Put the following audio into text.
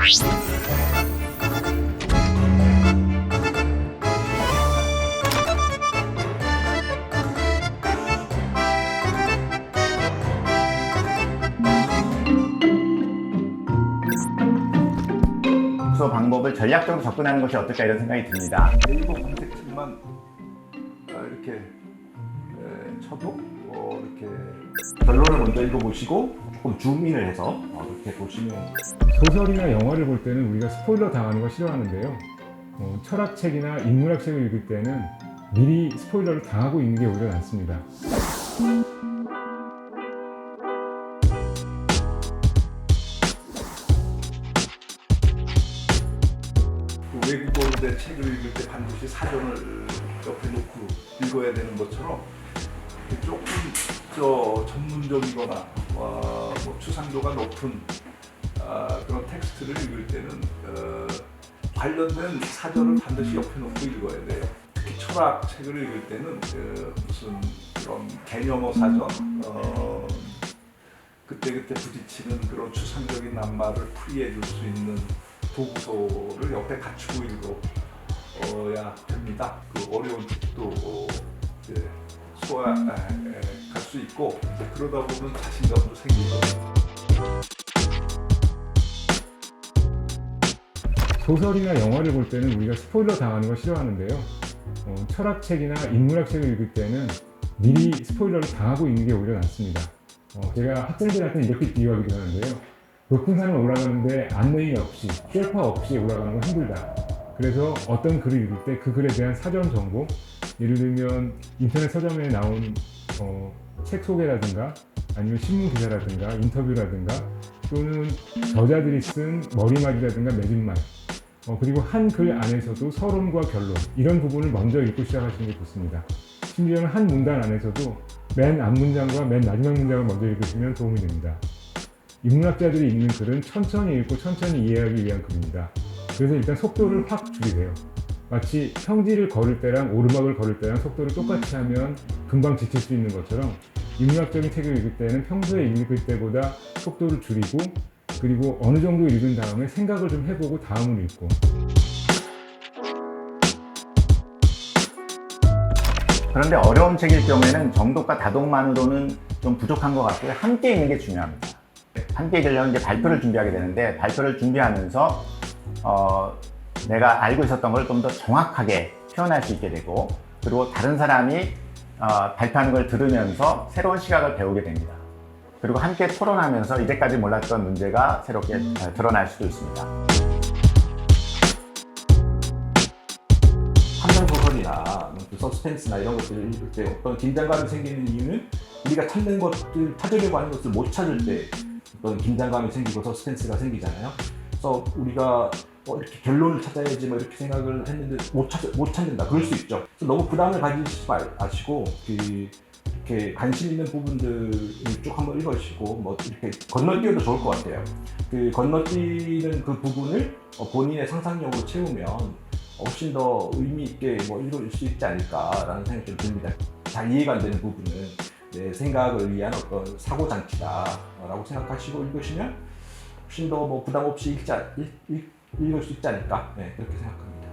독서 방법을 전략적으로 접근하는 것이 어떨까 이런 생각이 듭니다. 네이버 검색창만 이렇게 쳐도 이렇게 결론을 먼저 읽어보시고 조금 줌인을 해서 이렇게 보시면 소설이나 영화를 볼 때는 우리가 스포일러 당하는 걸 싫어하는데요. 철학책이나 인문학책을 읽을 때는 미리 스포일러를 당하고 읽는 게 오히려 낫습니다. 외국어의 책을 읽을 때 반드시 사전을 옆에 놓고 읽어야 되는 것처럼 조금 전문적이거나 뭐 추상도가 높은 그런 텍스트를 읽을 때는 관련된 사전을 반드시 옆에 놓고 읽어야 돼요. 특히 철학 책을 읽을 때는 무슨 그런 개념어 사전, 그때그때 부딪히는 그런 추상적인 낱말을 풀이해 줄 수 있는 도구소를 옆에 갖추고 읽어야 됩니다. 그 어려운 책도 소화할 수 있고 그러다 보면 자신감도 생기고. 소설이나 영화를 볼 때는 우리가 스포일러 당하는 걸 싫어하는데요. 철학책이나 인문학책을 읽을 때는 미리 스포일러를 당하고 읽는 게 오히려 낫습니다. 제가 학생들한테는 이렇게 비유하기도 하는데요. 높은 산을 올라가는데 안내인 없이, 셀파 없이 올라가는 건 힘들다. 그래서 어떤 글을 읽을 때 그 글에 대한 사전 정보, 예를 들면 인터넷 서점에 나온 책 소개라든가 아니면 신문 기사라든가 인터뷰라든가 또는 저자들이 쓴 머리말이라든가 맺은말, 그리고 한 글 안에서도 서론과 결론, 이런 부분을 먼저 읽고 시작하시는 게 좋습니다. 심지어는 한 문단 안에서도 맨 앞문장과 맨 마지막 문장을 먼저 읽으시면 도움이 됩니다. 인문학자들이 읽는 글은 천천히 읽고 천천히 이해하기 위한 글입니다. 그래서 일단 속도를 확 줄이세요. 마치 평지를 걸을 때랑 오르막을 걸을 때랑 속도를 똑같이 하면 금방 지칠 수 있는 것처럼 인문학적인 책을 읽을 때는 평소에 읽을 때보다 속도를 줄이고 그리고 어느 정도 읽은 다음에 생각을 좀 해보고 다음을 읽고. 그런데 어려운 책일 경우에는 정독과 다독만으로는 좀 부족한 것 같고요. 함께 읽는 게 중요합니다. 함께 읽으려면 이제 발표를 준비하게 되는데 발표를 준비하면서 내가 알고 있었던 걸 좀 더 정확하게 표현할 수 있게 되고 그리고 다른 사람이 발표하는 걸 들으면서 새로운 시각을 배우게 됩니다. 그리고 함께 토론하면서 이제까지 몰랐던 문제가 새롭게 드러날 수도 있습니다. 함정 소설이나 서스펜스나 이런 것들을 읽을 때 어떤 긴장감이 생기는 이유는 우리가 찾는 것들, 찾으려고 하는 것을 못 찾을 때 어떤 긴장감이 생기고 서스펜스가 생기잖아요. 그래서 우리가 이렇게 결론을 찾아야지 이렇게 생각을 했는데 못 찾는다. 그럴 수 있죠. 그래서 너무 부담을 가지지 마시고 이렇게 관심 있는 부분들을 쭉 한번 읽으시고 이렇게 건너뛰어도 좋을 것 같아요. 그 건너뛰는 그 부분을 본인의 상상력으로 채우면 훨씬 더 의미 있게 읽을 수 있지 않을까라는 생각이 좀 듭니다. 잘 이해가 안 되는 부분은 내 생각을 위한 어떤 사고 장치다라고 생각하시고 읽으시면 훨씬 더 부담 없이 읽을 수 있지 않을까, 그렇게 생각합니다.